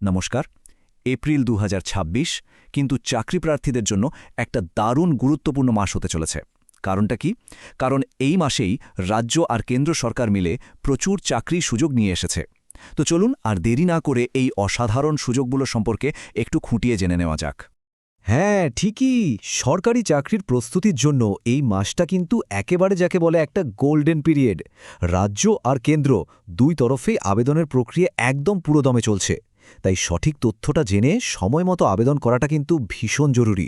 নমস্কার। এপ্রিল ২০২৬ কিন্তু চাকরি প্রার্থীদের জন্য একটা দারুণ গুরুত্বপূর্ণ মাস হতে চলেছে। কারণটা কি? কারণ এই মাসেই রাজ্য আর কেন্দ্র সরকার মিলে প্রচুর চাকরির সুযোগ নিয়ে এসেছে। তো চলুন আর দেরি না করে এই অসাধারণ সুযোগগুলো সম্পর্কে একটু খুঁটিয়ে জেনে নেওয়া যাক। হ্যাঁ, ঠিকই। সরকারি চাকরির প্রস্তুতির জন্য এই মাসটা কিন্তু একেবারে যাকে বলে একটা গোল্ডেন পিরিয়ড। রাজ্য আর কেন্দ্র দুই তরফেই আবেদনের প্রক্রিয়া একদম পুরোদমে চলছে। তাই সঠিক তথ্যটা জেনে সময়মতো আবেদন করাটা কিন্তু ভীষণ জরুরি।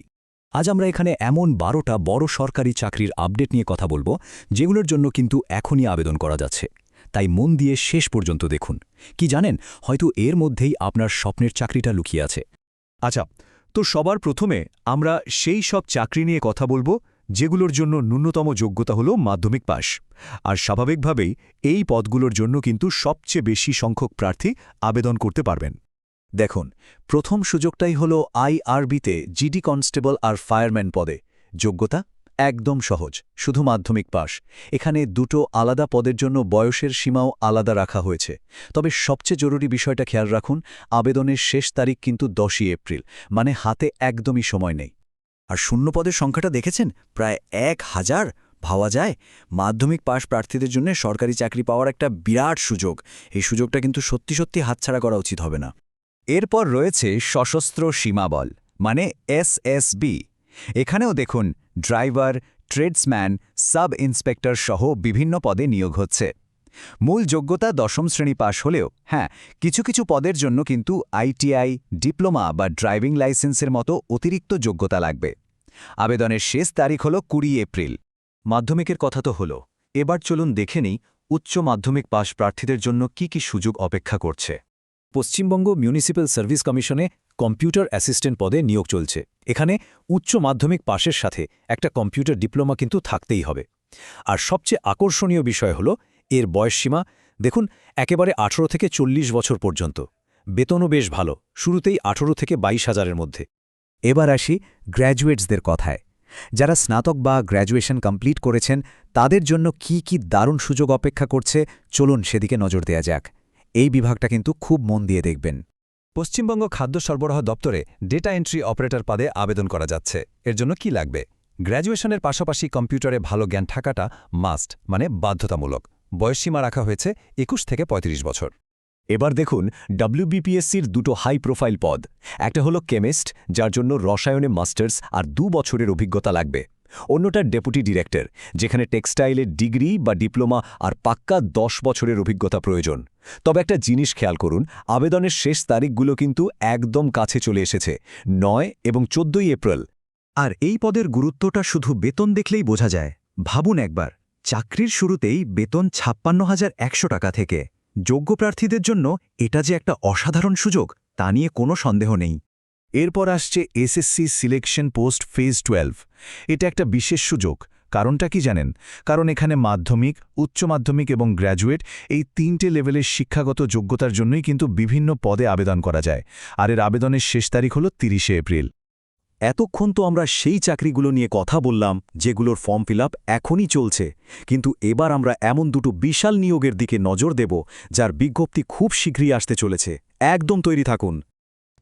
আজ আমরা এখানে এমন ১২টা বড় সরকারি চাকরির আপডেট নিয়ে কথা বলবো, যেগুলোর জন্য কিন্তু এখনই আবেদন করা যাচ্ছে। তাই মন দিয়ে শেষ পর্যন্ত দেখুন। কি জানেন, হয়তো এর মধ্যেই আপনার স্বপ্নের চাকরিটা লুকিয়ে আছে। আচ্ছা, তো সবার প্রথমে আমরা সেই সব চাকরি নিয়ে কথা বলবো যেগুলোর জন্য ন্যূনতম যোগ্যতা হল মাধ্যমিক পাশ। আর স্বাভাবিকভাবেই এই পদগুলোর জন্য কিন্তু সবচেয়ে বেশি সংখ্যক প্রার্থী আবেদন করতে পারবেন। দেখুন, প্রথম সুযোগটাই হল আইআরবিতে জিডি কনস্টেবল আর ফায়ারম্যান পদে। যোগ্যতা একদম সহজ, শুধু মাধ্যমিক পাশ। এখানে দুটো আলাদা পদের জন্য বয়সের সীমাও আলাদা রাখা হয়েছে। তবে সবচেয়ে জরুরি বিষয়টা খেয়াল রাখুন, আবেদনের শেষ তারিখ কিন্তু 10ই এপ্রিল, মানে হাতে একদমই সময় নেই। আর শূন্য পদের সংখ্যাটা দেখেছেন, প্রায় ১,০০০। ভাবা যায়, মাধ্যমিক পাশ প্রার্থীদের জন্য সরকারি চাকরি পাওয়ার একটা বিরাট সুযোগ। এই সুযোগটা কিন্তু সত্যি সত্যি হাতছাড়া করা উচিত হবে না। এরপর রয়েছে সশস্ত্র সীমাবল, মানে এসএসবি। এখানেও দেখুন, ড্রাইভার, ট্রেডসম্যান, সাব ইন্সপেক্টর সহ বিভিন্ন পদে নিয়োগ হচ্ছে। মূল যোগ্যতা 10ম শ্রেণী পাশ হলেও হ্যাঁ, কিছু কিছু পদের জন্য কিন্তু আইটিআই, ডিপ্লোমা বা ড্রাইভিং লাইসেন্সের মতো অতিরিক্ত যোগ্যতা লাগবে। আবেদনের শেষ তারিখ হল 20 এপ্রিল। মাধ্যমিকের কথা তো হলো, এবার চলুন দেখে নিই উচ্চ মাধ্যমিক পাশ প্রার্থীদের জন্য কি কি সুযোগ অপেক্ষা করছে। পশ্চিমবঙ্গ মিউনিসিপ্যাল সার্ভিস কমিশনে কম্পিউটার অ্যাসিস্ট্যান্ট পদে নিয়োগ চলছে। এখানে উচ্চ মাধ্যমিক পাশের সাথে একটা কম্পিউটার ডিপ্লোমা কিন্তু থাকতেই হবে। আর সবচেয়ে আকর্ষণীয় বিষয় হল এর বয়সসীমা। দেখুন, একেবারে 18 থেকে 40 বছর পর্যন্ত। বেতনও বেশ ভালো, শুরুতেই 18 থেকে 22,000-এর মধ্যে। এবার আসি গ্র্যাজুয়েটসদের কথায়। যারা স্নাতক বা গ্র্যাজুয়েশন কমপ্লিট করেছেন, তাদের জন্য কি কি দারুণ সুযোগ অপেক্ষা করছে, চলুন সেদিকে নজর দেয়া যাক। এই বিভাগটা কিন্তু খুব মন দিয়ে দেখবেন। পশ্চিমবঙ্গ খাদ্য সরবরাহ দপ্তরে ডেটা এন্ট্রি অপারেটর পদে আবেদন করা যাচ্ছে। এর জন্য কি লাগবে? গ্র্যাজুয়েশনের পাশাপাশি কম্পিউটারে ভালো জ্ঞান থাকাটা মাস্ট, মানে বাধ্যতামূলক। বয়সসীমা রাখা হয়েছে 21 থেকে 35 বছর। এবার দেখুন, ডব্লিউবিপিএসসির দুটো হাই প্রোফাইল পদ। একটা হলো কেমিস্ট, যার জন্য রসায়নে মাস্টার্স আর 2 বছরের অভিজ্ঞতা লাগবে। অন্যটা ডেপুটি ডিরেক্টর, যেখানে টেক্সটাইলের ডিগ্রি বা ডিপ্লোমা আর পাক্কা 10 বছরের অভিজ্ঞতা প্রয়োজন। তবে একটা জিনিস খেয়াল করুন, আবেদনের শেষ তারিখগুলো কিন্তু একদম কাছে চলে এসেছে, 9 এবং 14ই এপ্রিল। আর এই পদের গুরুত্বটা শুধু বেতন দেখলেই বোঝা যায়। ভাবুন একবার, চাকরির শুরুতেই বেতন 56,100 টাকা থেকে। যোগ্য প্রার্থীদের জন্য এটা যে একটা অসাধারণ সুযোগ, তা নিয়ে কোনো সন্দেহ নেই। এরপর আসছে এসএসসি সিলেকশন পোস্ট ফেজ 12। এটা একটা বিশেষ সুযোগ। কারণটা কি জানেন? কারণ এখানে মাধ্যমিক, উচ্চ মাধ্যমিক এবং গ্র্যাজুয়েট এই 3টে লেভেলের শিক্ষাগত যোগ্যতার জন্যই কিন্তু বিভিন্ন পদে আবেদন করা যায়। আর এর আবেদনের শেষ তারিখ হল 30শে এপ্রিল। এতক্ষণ তো আমরা সেই চাকরিগুলো নিয়ে কথা বললাম যেগুলোর ফর্ম ফিল আপ এখনই চলছে, কিন্তু এবার আমরা এমন দুটো বিশাল নিয়োগের দিকে নজর দেব যার বিজ্ঞপ্তি খুব শীঘ্রই আসতে চলেছে। একদম তৈরি থাকুন।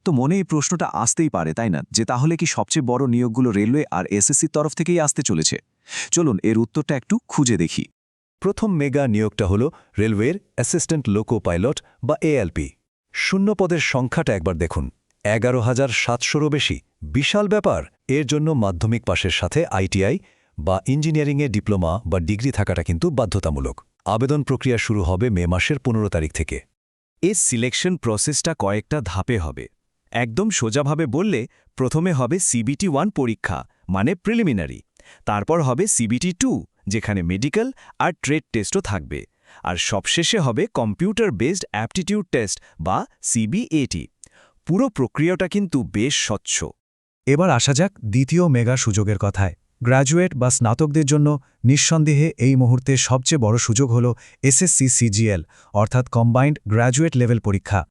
তো মনে এই প্রশ্নটা আসতেই পারে, তাই না, যে তাহলে কি সবচেয়ে বড় নিয়োগগুলো রেলওয়ে আর এসএসসির তরফ থেকেই আসতে চলেছে? চলুন এর উত্তরটা একটু খুঁজে দেখি। প্রথম মেগা নিয়োগটা হল রেলওয়ের অ্যাসিস্ট্যান্ট লোকো পাইলট বা এএলপি। শূন্য পদের সংখ্যাটা একবার দেখুন, 11,700-রও বেশি। বিশাল ব্যাপার। এর জন্য মাধ্যমিক পাশের সাথে আইটিআই বা ইঞ্জিনিয়ারিংয়ে ডিপ্লোমা বা ডিগ্রি থাকাটা কিন্তু বাধ্যতামূলক। আবেদন প্রক্রিয়া শুরু হবে মে মাসের 15 তারিখ থেকে। এই সিলেকশন প্রসেসটা কয়েকটা ধাপে হবে। একদম সোজাভাবে বললে, প্রথমে হবে সিবিটি 1 পরীক্ষা, মানে প্রিলিমিনারি। তারপর হবে সিবিটি 2, যেখানে মেডিকেল আর ট্রেড টেস্টও থাকবে। আর সবশেষে হবে কম্পিউটার বেসড অ্যাপটিটিউড টেস্ট বা সিবিএটি। পুরো প্রক্রিয়াটা কিন্তু বেশ স্বচ্ছ। এবার আসা যাক দ্বিতীয় মেগা সুযোগের কথায়। গ্র্যাজুয়েট বা স্নাতকদের জন্য নিঃসন্দেহে এই মুহূর্তে সবচেয়ে বড় সুযোগ হল এসএসসি সিজিএল, অর্থাৎ কম্বাইন্ড গ্র্যাজুয়েট লেভেল পরীক্ষা।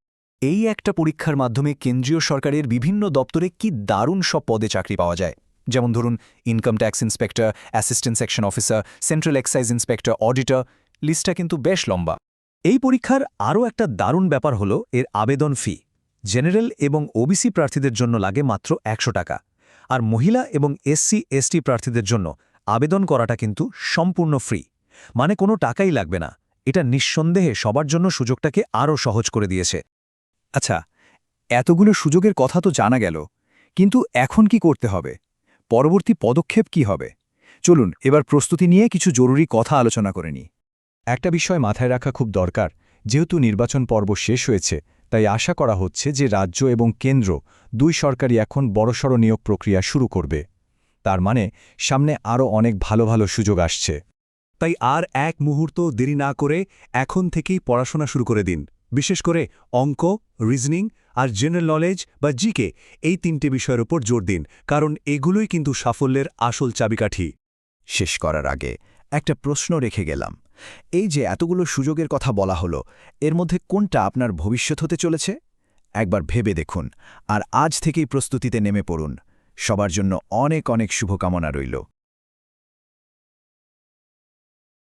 এই একটা পরীক্ষার মাধ্যমে কেন্দ্রীয় সরকারের বিভিন্ন দপ্তরে কি দারুণ সব পদে চাকরি পাওয়া যায়। যেমন ধরুন, income tax inspector, assistant section officer, central excise inspector, auditor. লিস্টটা কিন্তু বেশ লম্বা। এই পরীক্ষার আরও একটা দারুণ ব্যাপার হল এর আবেদন ফি। জেনারেল এবং ওবিসি প্রার্থীদের জন্য লাগে মাত্র 100 টাকা আর মহিলা এবং SC/ST প্রার্থীদের জন্য আবেদন করাটা কিন্তু সম্পূর্ণ ফ্রি, মানে কোনো টাকাই লাগবে না। এটা নিঃসন্দেহে সবার জন্য সুযোগটাকে আরও সহজ করে দিয়েছে। আচ্ছা, এতগুলো সুযোগের কথা তো জানা গেল, কিন্তু এখন কি করতে হবে? পরবর্তী পদক্ষেপ কি হবে? চলুন এবার প্রস্তুতি নিয়ে কিছু জরুরি কথা আলোচনা করে নিই। একটা বিষয় মাথায় রাখা খুব দরকার, যেহেতু নির্বাচন পর্ব শেষ হয়েছে, তাই আশা করা হচ্ছে যে রাজ্য এবং কেন্দ্র দুই সরকারই এখন বড়সড় নিয়োগ প্রক্রিয়া শুরু করবে। তার মানে সামনে আরও অনেক ভালো ভালো সুযোগ আসছে। তাই আর এক মুহূর্ত দেরি না করে এখন থেকেই পড়াশোনা শুরু করে দিন। বিশেষ করে অঙ্ক, রিজনিং আর জেনারেল নলেজ বা জিকে, এই 3টে বিষয়ের উপর জোর দিন, কারণ এগুলোই কিন্তু সাফল্যের আসল চাবিকাঠি। শেষ করার আগে একটা প্রশ্ন রেখে গেলাম। এই যে এতগুলো সুযোগের কথা বলা হলো, এর মধ্যে কোনটা আপনার ভবিষ্যৎ হতে চলেছে? একবার ভেবে দেখুন আর আজ থেকেই প্রস্তুতিতে নেমে পড়ুন। সবার জন্য অনেক অনেক শুভকামনা রইল।